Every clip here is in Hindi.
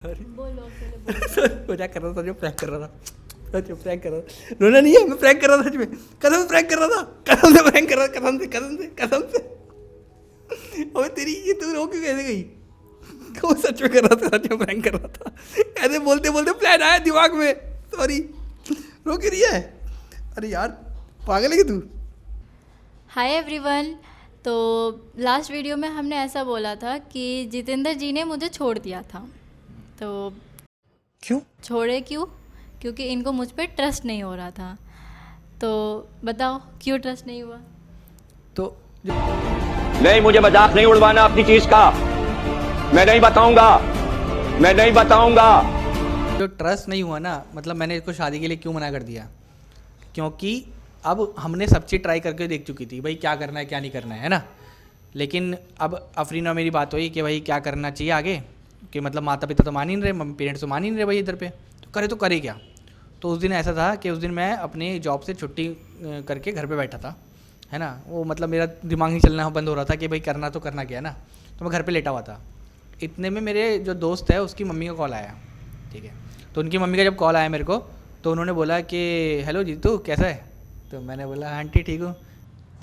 बोलो अकेले मजाक कर रहा था, जो प्रैंक कर रहा था, जो प्रैंक कर रहा था। रोना नहीं है, मैं प्रैंक कर रहा था सच में, कसम से प्रैंक कर रहा था, कसम से प्रैंक कर रहा था, कसम से कसम से कसम से। और तेरी ये तू रो क्यों कैसे गई? वो सच में कर रहा था, सच में प्रैंक कर रहा था। ऐसे बोलते बोलते प्लान आया दिमाग में, सॉरी। रो क्यों रही है? अरे यार पागल है कि तू? Hi everyone. तो लास्ट वीडियो में हमने ऐसा बोला था कि जितेंद्र जी ने मुझे छोड़ दिया था। तो क्यों? छोड़े क्यों? क्योंकि इनको मुझ पर ट्रस्ट नहीं हो रहा था। तो बताओ क्यों ट्रस्ट नहीं हुआ? तो नहीं, मुझे मजाक नहीं उड़वाना अपनी चीज का। मैं नहीं बताऊंगा, मैं नहीं बताऊंगा। जो ट्रस्ट नहीं हुआ ना, मतलब मैंने इसको शादी के लिए क्यों मना कर दिया? क्योंकि अब हमने सब चीज़ ट्राई करके देख चुकी थी, भाई क्या करना है क्या नहीं करना है ना। लेकिन अब अफरीन और मेरी बात हुई कि भाई क्या करना चाहिए आगे, कि मतलब माता पिता तो मान ही नहीं रहे, मम्मी पेरेंट्स तो मान ही नहीं रहे भाई इधर पे, तो करे क्या। तो उस दिन ऐसा था कि उस दिन मैं अपने जॉब से छुट्टी करके घर पे बैठा था, है ना। वो मतलब मेरा दिमाग नहीं चलना बंद हो रहा था कि भाई करना तो करना क्या है ना। तो मैं घर पे लेटा हुआ था। इतने में मेरे जो दोस्त है उसकी मम्मी का कॉल आया, ठीक है। तो उनकी मम्मी का जब कॉल आया मेरे को, तो उन्होंने बोला कि हेलो जीतू कैसा है? तो मैंने बोला आंटी ठीक हूँ।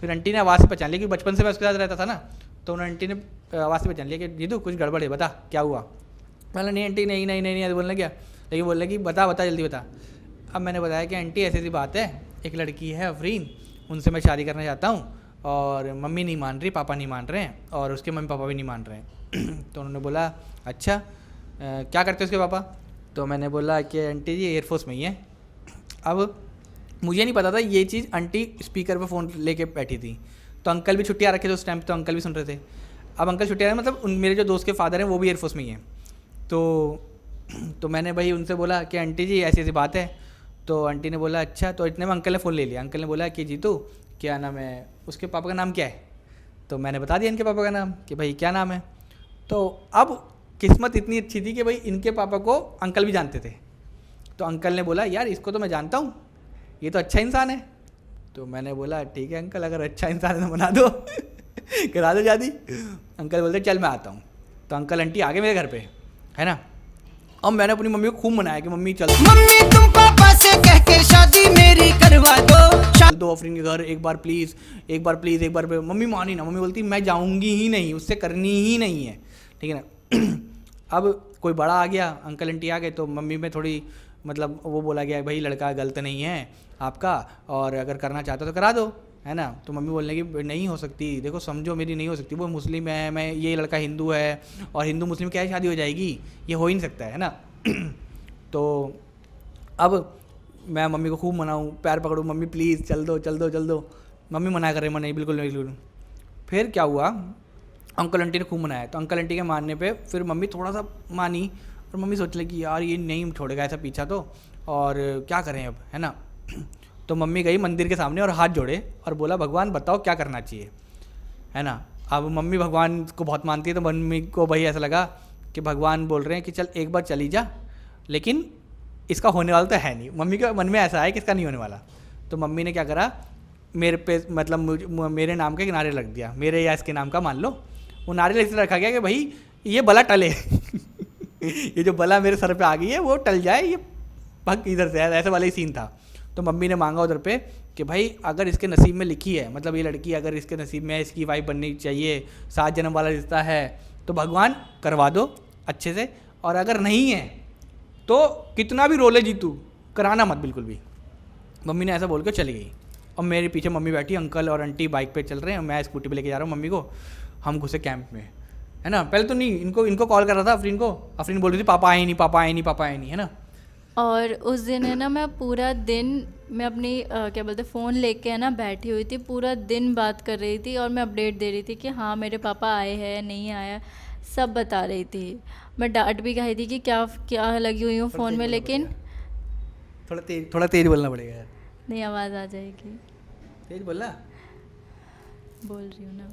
फिर आंटी ने आवाज़ से पहचान लिया, क्योंकि बचपन से मैं उसके साथ रहता था ना। तो उन्होंने आंटी ने आवाज़ से पहचान लिया कि जीतू कुछ गड़बड़ है, बता क्या हुआ। मैंने नहीं आंटी नहीं नहीं नहीं नहीं बोलने गया, लेकिन बोल रहे कि बता बता जल्दी बता। अब मैंने बताया कि आंटी ऐसी ऐसी बात है, एक लड़की है अफरीन, उनसे मैं शादी करना चाहता हूँ, और मम्मी नहीं मान रही, पापा नहीं मान रहे हैं, और उसके मम्मी पापा भी नहीं मान रहे हैं। तो उन्होंने बोला अच्छा क्या करते उसके पापा? तो मैंने बोला कि आंटी जी एयरफोर्स में ही है। अब मुझे नहीं पता था ये चीज़, आंटी स्पीकर पे फ़ोन लेके बैठी थी, तो अंकल भी छुट्टियाँ रखे थे उस टाइम, तो अंकल भी सुन रहे थे। अब अंकल छुट्टियाँ मतलब मेरे जो दोस्त के फादर हैं वो भी एयरफोर्स में ही हैं। तो मैंने भाई उनसे बोला कि आंटी जी ऐसी ऐसी बात है। तो आंटी ने बोला अच्छा। तो इतने में अंकल ने फ़ोन ले लिया। अंकल ने बोला कि जीतू क्या नाम है, उसके पापा का नाम क्या है? तो मैंने बता दिया इनके पापा का नाम कि भाई क्या नाम है। तो अब किस्मत इतनी अच्छी थी कि भाई इनके पापा को अंकल भी जानते थे। तो अंकल ने बोला यार इसको तो मैं जानता हूँ, ये तो अच्छा इंसान है। तो मैंने बोला ठीक है अंकल, अगर अच्छा इंसान है तो बना दो करा दो शादी। अंकल बोलते चल मैं आता हूँ। तो अंकल आंटी आ गए मेरे घर पे, है ना। अब मैंने अपनी मम्मी को खूब मनाया कि मम्मी चल, मम्मी तुम पापा से कह के शादी मेरी करवा दो। चल दो अफरीन के घर एक बार प्लीज़, एक बार प्लीज़, एक बार। मम्मी मानी ना, मम्मी बोलती मैं जाऊँगी ही नहीं, उससे करनी ही नहीं है, ठीक है ना। अब कोई बड़ा आ गया, अंकल आंटी आ गए, तो मम्मी में थोड़ी मतलब वो बोला गया भाई लड़का गलत नहीं है आपका, और अगर करना चाहते हो तो करा दो, है ना। तो मम्मी बोलने की नहीं हो सकती, देखो समझो मेरी नहीं हो सकती, वो मुस्लिम है, मैं ये लड़का हिंदू है, और हिंदू मुस्लिम क्या शादी हो जाएगी, ये हो ही नहीं सकता है ना। तो अब मैं मम्मी को खूब मनाऊँ, पैर पकड़ूँ, मम्मी प्लीज़ चल दो चल दो चल दो। मम्मी मना कर रही, मैं नहीं बिल्कुल नहीं बिल्कुल। फिर क्या हुआ, अंकल आंटी ने खूब मनाया, तो अंकल आंटी के मानने पे फिर मम्मी थोड़ा सा मानी, और मम्मी सोच लगी यार ये नहीं छोड़ेगा ऐसा पीछा तो, और क्या करें अब, है ना। तो मम्मी गई मंदिर के सामने और हाथ जोड़े और बोला भगवान बताओ क्या करना चाहिए, है ना। अब मम्मी भगवान को बहुत मानती है, तो मम्मी को भाई ऐसा लगा कि भगवान बोल रहे हैं कि चल एक बार चली जा, लेकिन इसका होने वाला तो है नहीं। मम्मी के मन में ऐसा है कि इसका नहीं होने वाला। तो मम्मी ने क्या करा, मेरे पे मतलब मेरे नाम का एक नारियल रख दिया, मेरे या इसके नाम का मान लो। वो नारियल इसलिए रखा गया कि भाई ये बला टले ये जो बला मेरे सर पे आ गई है वो टल जाए, ये भग इधर से, ऐसे वाला ही सीन था। तो मम्मी ने मांगा उधर पे कि भाई अगर इसके नसीब में लिखी है, मतलब ये लड़की अगर इसके नसीब में है, इसकी वाइफ बननी चाहिए, 7 जन्म वाला रिश्ता है, तो भगवान करवा दो अच्छे से, और अगर नहीं है तो कितना भी रोले जीतू कराना मत बिल्कुल भी। मम्मी ने ऐसा बोल के चली गई। और मेरे पीछे मम्मी बैठी, अंकल और आंटी बाइक पे चल रहे हैं, मैं स्कूटी पे लेके जा रहा हूँ मम्मी को। हम घुसे कैंप में, है ना। पहले तो नहीं, इनको कॉल कर रहा था अफरीन को, अफरीन बोल रही थी पापा आए नहीं पापा आए नहीं पापा आए नहीं, है ना। और उस दिन है ना मैं पूरा दिन मैं अपनी क्या बोलते फ़ोन लेके है ना बैठी हुई थी, पूरा दिन बात कर रही थी, और मैं अपडेट दे रही थी कि हाँ मेरे पापा आए हैं नहीं आया, सब बता रही थी। मैं डांट भी खाई थी कि क्या क्या लगी हुई हूँ फ़ोन में, लेकिन थोड़ा तेज बोलना पड़ेगा यार। नहीं आवाज़ आ जाएगी, तेज बोलना। बोल रही हूँ ना।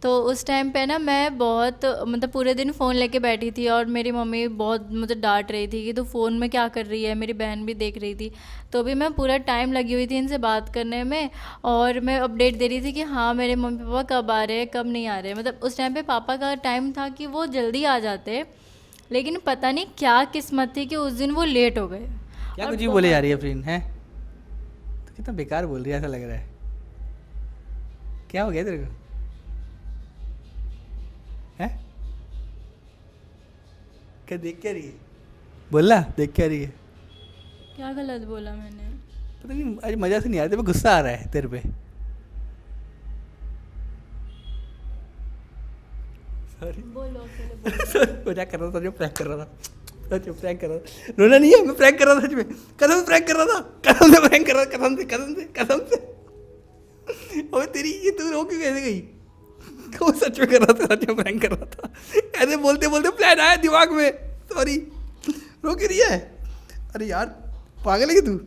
तो उस टाइम पे ना मैं बहुत मतलब पूरे दिन फ़ोन लेके बैठी थी, और मेरी मम्मी बहुत मुझे डांट रही थी कि तू फ़ोन में क्या कर रही है, मेरी बहन भी देख रही थी। तो भी मैं पूरा टाइम लगी हुई थी इनसे बात करने में, और मैं अपडेट दे रही थी कि हाँ मेरे मम्मी पापा कब आ रहे हैं कब नहीं आ रहे। मतलब उस टाइम पे पापा का टाइम था कि वो जल्दी आ जाते, लेकिन पता नहीं क्या किस्मत थी कि उस दिन वो लेट हो गए। क्या और कुछ ही बोले जा रही है फ्रेंड है, तो कितना बेकार बोल रही है ऐसा लग रहा है। क्या हो गया तेरे को है? क्या देख क्या रही है? बोलना देख क्या रही है? क्या गलत बोला मैंने? पता नहीं आज मजा से नहीं आ रहा, तेरे पे गुस्सा आ रहा है तेरे पे। सॉरी बोलो अकेले बोलो। सॉरी मजाक कर रहा था, जो प्रैंक कर रहा था, सच में प्रैंक कर रहा था। रोना नहीं है, मैं प्रैंक कर रहा था सच में, कसम से प्रैंक कर रहा था, कसम से प्रैंक कर रहा था, कसम से कसम से कसम से। अबे तेरी ये तू रो क्यों कैसे गई? वो सच में कर रहा था, सच में प्रैंक कर रहा था। ऐसे बोलते बोलते प्लान आया दिमाग में, सॉरी। रो क्यों रही है? अरे यार पागल है कि तू?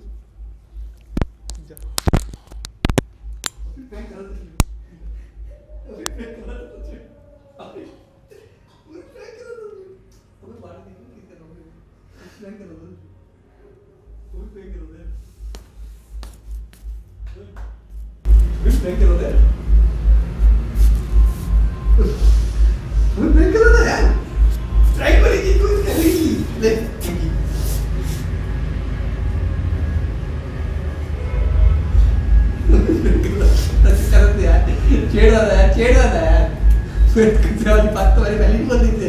छेड़ रहा है, छेड़ रहा है। फिर कुत्ते वाली बात तो मैंने पहले ही बोल दी थी।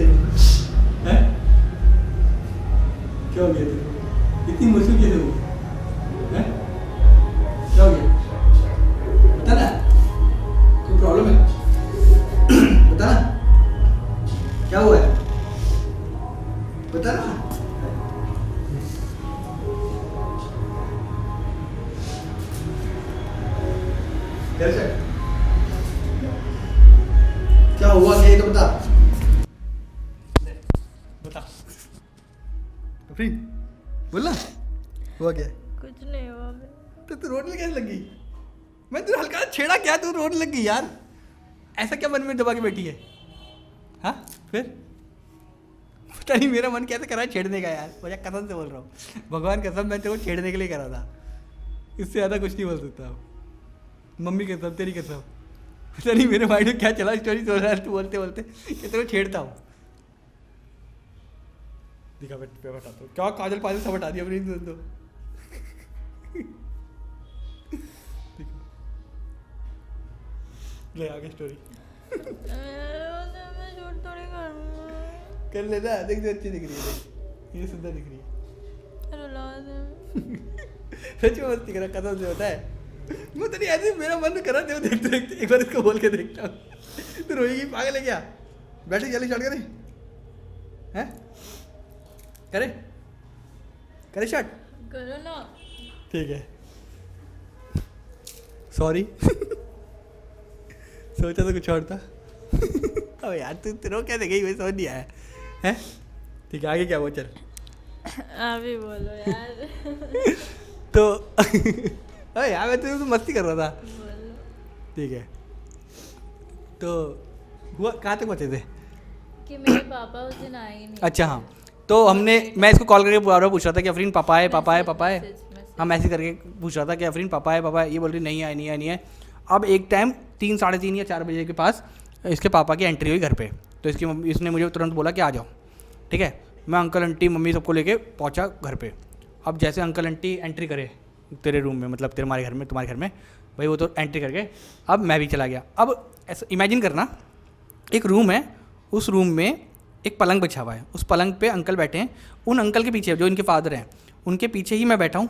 हैं? क्या हो गया तेरे को? इतनी मुश्किल कैसे हो? हैं? क्या हो गया? बता ना, कोई प्रॉब्लम है? बता ना, क्या हुआ है? बता ना। कैसे? क्या हुआ क्या, तो बता। बता फ्री बोलना, हुआ क्या? कुछ नहीं हुआ। तो तू रोने कैसे लगी? मैं तुझे हल्का छेड़ा क्या, तू रोने लगी यार? ऐसा क्या मन में दबा के बैठी है? हाँ फिर पता नहीं मेरा मन कैसे कर रहा है छेड़ने का यार, मुझे कसम से बोल रहा हूँ, भगवान कसम मैं तेरे को छेड़ने के लिए करा था, इससे ज़्यादा कुछ नहीं बोल सकता। मम्मी कसम, तेरी कसम, पता नहीं मेरे माइंड में क्या चला, स्टोरी सुन रहा है तू बोलते बोलते कि तेरे को छेड़ता हूँ। दिखा मैं बताता हूँ क्या, काजल पाजल सब हटा दिया अपनी तो। ले आगे स्टोरी मैं झूठ थोड़ी करूँगा। कर लेना, देख देख अच्छी दिख रही है, देख ये सुंदर दिख रही है। रुला दे। सच में मस्ती करा, कसम से होता है। मैं तो नहीं ऐसे, मेरा मन करा देखते देखते एक बार इसको बोल के देखता हूँ। तो रोएगी, पागल है क्या? बैठे जल्दी स्टार्ट करें, हैं? करे करे स्टार्ट, करो ना। ठीक है। सॉरी सोचा तो कुछ और था। अब यार तू रो कैसे गई, वही समझ नहीं आया है। ठीक है आगे क्या वो, चल आप ही बोलो यार। तो अरे यार मैं तो मस्ती कर रहा था। बोलो। ठीक है तो हुआ कहाँ तक पहुँचे थे? कि मेरे पापा उस दिन आए ही नहीं। अच्छा हाँ, तो हमने, मैं इसको कॉल करके बार बार पूछ रहा था कि अफरीन पापा है पापा है पापा है। हाँ मैसेज करके पूछ रहा था कि अफरीन पापा है पापा है, ये बोल रही नहीं आए नहीं आए नहीं आए। अब एक टाइम 3 साढ़े 3 या 4 बजे के पास इसके पापा की एंट्री हुई घर पे, तो इसकी मम्मी, इसने मुझे तुरंत बोला कि आ जाओ। ठीक है, मैं अंकल आंटी मम्मी सबको लेके पहुंचा घर पे। अब जैसे अंकल आंटी एंट्री करे तेरे रूम में, मतलब तुम्हारे घर में भाई, वो तो एंट्री करके अब मैं भी चला गया। अब ऐसा इमेजिन करना, एक रूम है, उस रूम में एक पलंग बिछा हुआ है, उस पलंग पे अंकल बैठे हैं, उन अंकल के पीछे जो इनके फादर हैं उनके पीछे ही मैं बैठा हूँ,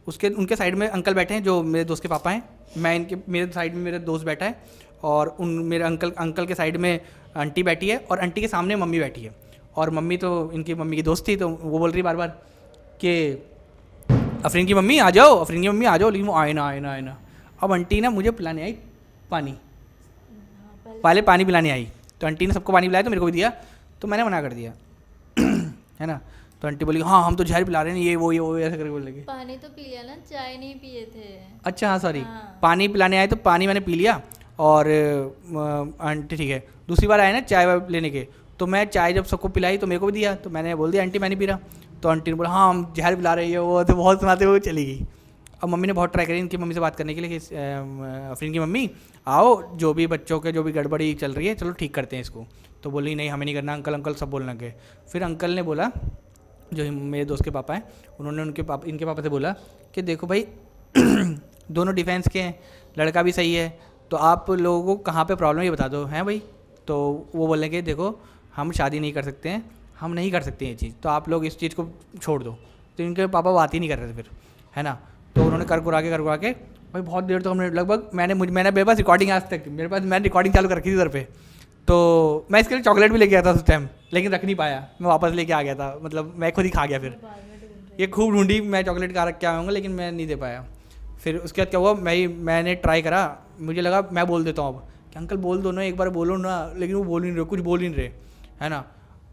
उनके साइड में अंकल बैठे हैं जो मेरे दोस्त के पापा हैं, मेरे साइड में मेरा दोस्त बैठा है, और मेरे अंकल के साइड में आंटी बैठी है, और आंटी के सामने मम्मी बैठी है। और मम्मी तो इनकी मम्मी की दोस्त थी, तो वो बोल रही बार बार कि अफरीन की मम्मी आ जाओ, अफरीन की मम्मी आ जाओ, लेकिन वो आए ना। अब आंटी ना मुझे पिलाने आई पानी, पहले पानी पिलाने आई, तो आंटी ने सबको पानी पिलाया तो मेरे को भी दिया, तो मैंने मना कर दिया। है ना, तो आंटी बोली हाँ हम तो जहर पिला रहे हैं, ये वो ऐसा करके बोल लगे। पानी तो पी लिया ना, चाय नहीं पिए थे। अच्छा हाँ सॉरी, हाँ। पानी पिलाने आए तो पानी मैंने पी लिया, और आंटी ठीक है, दूसरी बार आए ना चाय लेने के, तो मैं चाय जब सबको पिलाई तो मेरे को भी दिया, तो मैंने बोल दिया आंटी मैं नहीं पी रहा, तो आंटी ने बोला हाँ हम जहर पिला रही है वो, तो बहुत सुनाते हुए चली गई। अब मम्मी ने बहुत ट्राई करी इनकी मम्मी से बात करने के लिए कि अफरीन की मम्मी आओ, जो भी बच्चों के जो भी गड़बड़ी चल रही है चलो ठीक करते हैं इसको। तो बोली नहीं हमें नहीं करना, अंकल अंकल सब बोलने लगे। फिर अंकल ने बोला, जो मेरे दोस्त के पापा हैं, उन्होंने इनके पापा से बोला कि देखो भाई दोनों डिफेंस के हैं, लड़का भी सही है, तो आप लोगों को कहाँ पे प्रॉब्लम ये बता दो, हैं भाई। तो वो बोलने के देखो हम शादी नहीं कर सकते हैं, हम नहीं कर सकते ये चीज़, तो आप लोग इस चीज़ को छोड़ दो। तो इनके पापा बात ही नहीं कर रहे थे फिर, है ना। तो उन्होंने कर कुरा के भाई बहुत देर तो हमने लगभग मैंने मेरे पास रिकॉर्डिंग आज तक मैंने रिकॉर्डिंग चालू कर रखी थी उधर पे। तो मैं इसके लिए चॉकलेट भी लेके आया था उस टाइम, लेकिन रख नहीं पाया, मैं वापस लेके आ गया था, मतलब मैं खुद ही खा गया। फिर ये खूब ढूंढी मैं चॉकलेट कहाँ रख के आया हूँ, लेकिन मैं नहीं दे पाया। फिर उसके बाद क्या हुआ, मैंने ट्राई करा, मुझे लगा मैं बोल देता हूँ अब कि अंकल बोल दो ना, एक बार बोलो ना, लेकिन वो बोल नहीं रहे, कुछ बोल नहीं रहे, है ना।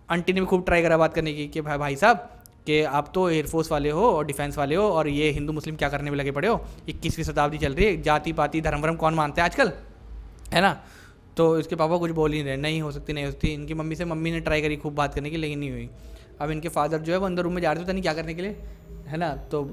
आंटी ने भी खूब ट्राई करा बात करने की कि भाई साहब कि आप तो एयरफोर्स वाले हो और डिफेंस वाले हो, और ये हिंदू मुस्लिम क्या करने में लगे पड़े हो, 21वीं शताब्दी चल रही है, जाति पाति धर्म वरम कौन मानते हैं आजकल, है ना। तो इसके पापा कुछ बोल ही रहे, नहीं हो सकती नहीं हो सकती। इनकी मम्मी ने ट्राई करी खूब बात करने की, लेकिन नहीं हुई। अब इनके फादर जो है वो अंदर रूम में जा रहे थे नहीं क्या करने के लिए, है ना। तो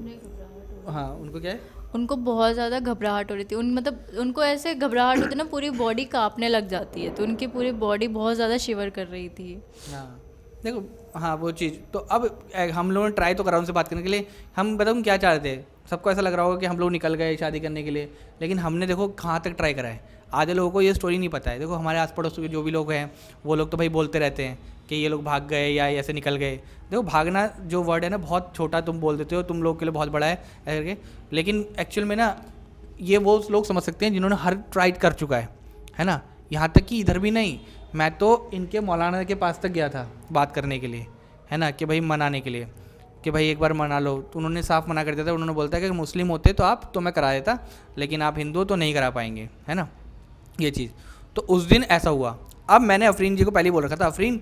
हाँ उनको क्या है, उनको बहुत ज़्यादा घबराहट हो रही थी, मतलब उनको ऐसे घबराहट होती ना, पूरी बॉडी कांपने लग जाती है, तो उनकी पूरी बॉडी बहुत ज़्यादा शिवर कर रही थी। हाँ देखो, हाँ वो चीज़। तो अब हम लोगों ने ट्राई तो करा उनसे बात करने के लिए, हम बताओ क्या चाह रहे थे, सबको ऐसा लग रहा होगा कि हम लोग निकल गए शादी करने के लिए, लेकिन हमने देखो कहाँ तक ट्राई करा है। आधे लोगों को ये स्टोरी नहीं पता है। देखो हमारे आस पड़ोस के जो भी लोग हैं वो लोग तो भाई बोलते रहते हैं कि ये लोग भाग गए या ऐसे निकल गए। देखो भागना जो वर्ड है ना बहुत छोटा तुम बोल देते हो, तुम लोग के लिए बहुत बड़ा है ऐसे करके, लेकिन एक्चुअल में ना ये वो लोग समझ सकते हैं जिन्होंने हर ट्राई कर चुका है ना। यहाँ तक कि इधर भी नहीं, मैं तो इनके मौलाना के पास तक गया था बात करने के लिए, है ना, कि भाई मनाने के लिए कि भाई एक बार मना लो। तो उन्होंने साफ मना कर दिया था, उन्होंने बोलता है कि मुस्लिम होते तो आप तो मैं करा देता, लेकिन आप हिंदू तो नहीं करा पाएंगे, है ना ये चीज़। तो उस दिन ऐसा हुआ। अब मैंने अफरीन जी को पहले ही बोल रखा था, अफरीन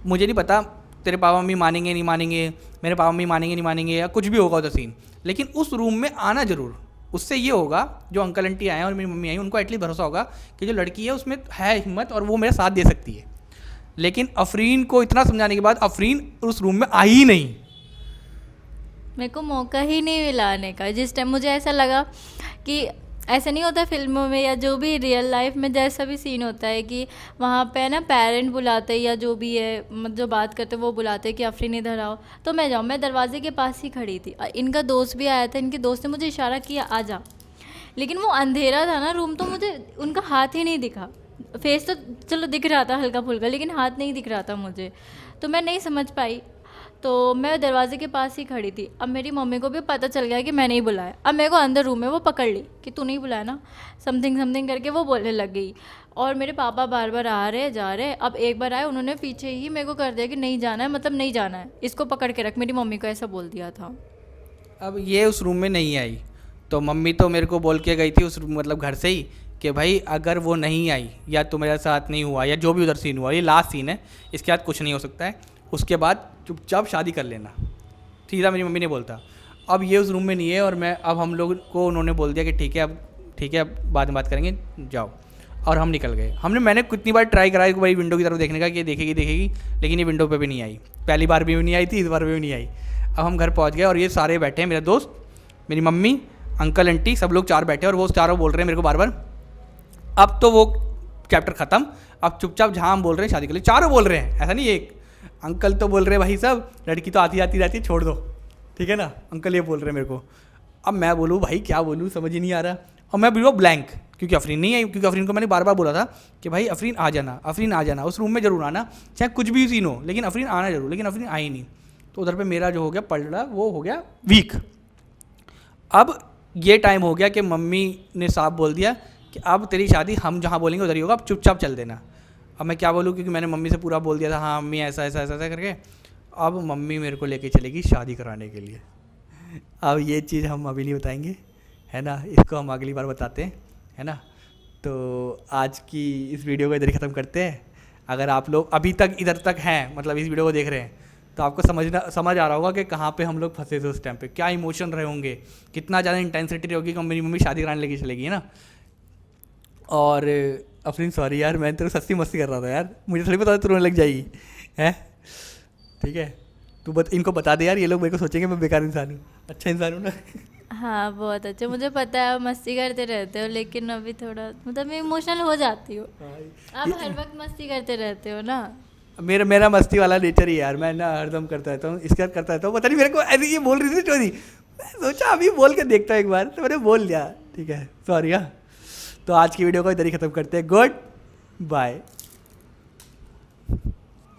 मुझे नहीं पता तेरे पापा मम्मी मानेंगे नहीं मानेंगे, मेरे पापा मम्मी मानेंगे नहीं मानेंगे, या कुछ भी होगा उधर सीन, लेकिन उस रूम में आना ज़रूर। उससे ये होगा जो अंकल आंटी आए और मेरी मम्मी आई उनको एटलीस्ट भरोसा होगा कि जो लड़की है उसमें है हिम्मत और वो मेरा साथ दे सकती है। लेकिन अफरीन को इतना समझाने के बाद अफरीन उस रूम में आई ही नहीं। मेरे को मौका ही नहीं मिला आने का। जिस टाइम मुझे ऐसा लगा कि ऐसा नहीं होता फिल्मों में या जो भी रियल लाइफ में जैसा भी सीन होता है कि वहाँ पे ना पेरेंट बुलाते हैं या जो भी है मतलब जो बात करते हैं वो बुलाते हैं कि अफरीन इधर आओ, तो मैं जाऊँ। मैं दरवाजे के पास ही खड़ी थी, इनका दोस्त भी आया था, इनके दोस्त ने मुझे इशारा किया आ जा, लेकिन वो अंधेरा था ना रूम, तो मुझे उनका हाथ ही नहीं दिखा। फेस तो चलो दिख रहा था हल्का फुल्का, लेकिन हाथ नहीं दिख रहा था मुझे, तो मैं नहीं समझ पाई। तो मैं दरवाजे के पास ही खड़ी थी। अब मेरी मम्मी को भी पता चल गया कि मैं नहीं बुलाया। अब मेरे को अंदर रूम में वो पकड़ ली कि तू नहीं बुलाया ना, समथिंग करके वो बोलने लग गई। और मेरे पापा बार बार आ रहे जा रहे। अब एक बार आए, उन्होंने पीछे ही मेरे को कर दिया कि नहीं जाना है, मतलब नहीं जाना है, इसको पकड़ के रख। मेरी मम्मी को ऐसा बोल दिया था। अब ये उस रूम में नहीं आई, तो मम्मी तो मेरे को बोल के गई थी उस मतलब घर से ही कि भाई अगर वो नहीं आई या तुम्हारे साथ नहीं हुआ या जो भी उधर सीन हुआ, ये लास्ट सीन है, इसके बाद कुछ नहीं हो सकता है, उसके बाद चुपचाप शादी कर लेना। सीधा मेरी मम्मी ने बोलता। अब ये उस रूम में नहीं है और मैं अब हम लोग को उन्होंने बोल दिया कि ठीक है अब बाद में बात करेंगे, जाओ। और हम निकल गए। मैंने कितनी बार ट्राई करा एक बार विंडो की तरफ देखने का कि देखेगी, लेकिन ये विंडो पे भी नहीं आई। पहली बार भी नहीं आई थी, इस बार भी नहीं आई। अब हम घर पहुंच गए और ये सारे बैठे हैं, मेरा दोस्त, मेरी मम्मी, अंकल आंटी, सब लोग चार बैठे और वो चारों बोल रहे हैं मेरे को बार बार। अब तो वो चैप्टर ख़त्म, अब चुपचाप जहाँ हम बोल रहे हैं शादी के लिए, चारों बोल रहे हैं, ऐसा नहीं एक। अंकल तो बोल रहे हैं भाई साहब लड़की तो आती जाती रहती है, छोड़ दो, ठीक है ना। अंकल ये बोल रहे हैं मेरे को। अब मैं बोलूँ भाई क्या बोलूँ, समझ ही नहीं आ रहा। और मैं बिल्कुल ब्लैंक, क्योंकि अफरीन नहीं आई, क्योंकि अफरीन को मैंने बार बार बोला था कि भाई अफरीन आ जाना, उस रूम में ज़रूर आना, चाहे कुछ भी सीन हो, लेकिन अफरीन आना जरूर। लेकिन अफरीन आई नहीं। तो उधर पे मेरा जो हो गया पलड़ा, वो हो गया वीक। अब ये टाइम हो गया कि मम्मी ने साफ बोल दिया कि अब तेरी शादी हम जहाँ बोलेंगे उधर ही होगा, अब चुपचाप चल देना। अब मैं क्या बोलूँ, क्योंकि मैंने मम्मी से पूरा बोल दिया था, हाँ मम्मी ऐसा करके। अब मम्मी मेरे को लेके चलेगी शादी कराने के लिए। अब ये चीज़ हम अभी नहीं बताएंगे, है ना, इसको हम अगली बार बताते हैं, है ना। तो आज की इस वीडियो को इधर ही ख़त्म करते हैं। अगर आप लोग अभी तक इधर तक हैं, मतलब इस वीडियो को देख रहे हैं, तो आपको समझ आ रहा होगा कि कहाँ पे हम लोग फंसे थे उस टाइम पे, क्या इमोशन रहे होंगे, कितना ज़्यादा इंटेंसिटी रही होगी कि मेरी मम्मी शादी कराने लेके चलेगी, है ना। और अफरीन सॉरी यार, मैं तेरे सस्ती मस्ती कर रहा था यार, मुझे थोड़ी पता तू रोने लग जाएगी, है ठीक है। तू इनको बता दे यार, ये लोग मेरे को सोचेंगे मैं बेकार इंसान हूँ, अच्छा इंसान हूँ ना। हाँ बहुत अच्छे, मुझे पता है आप मस्ती करते रहते हो, लेकिन अभी थोड़ा मतलब मैं इमोशनल हो जाती हूँ। आप हर वक्त मस्ती करते रहते हो ना। मेरा मस्ती वाला नेचर ही है यार, मैं ना हरदम करता रहता हूँ, इसका करता रहता हूँ, पता नहीं मेरे को ऐसे ये बोल रही थी स्टोरी, मैं सोचा अभी बोल के देखता हूँ एक बार, तो मैंने बोल लिया, ठीक है सॉरी। हाँ, तो आज की वीडियो को इधर ही ख़त्म करते हैं। Good bye.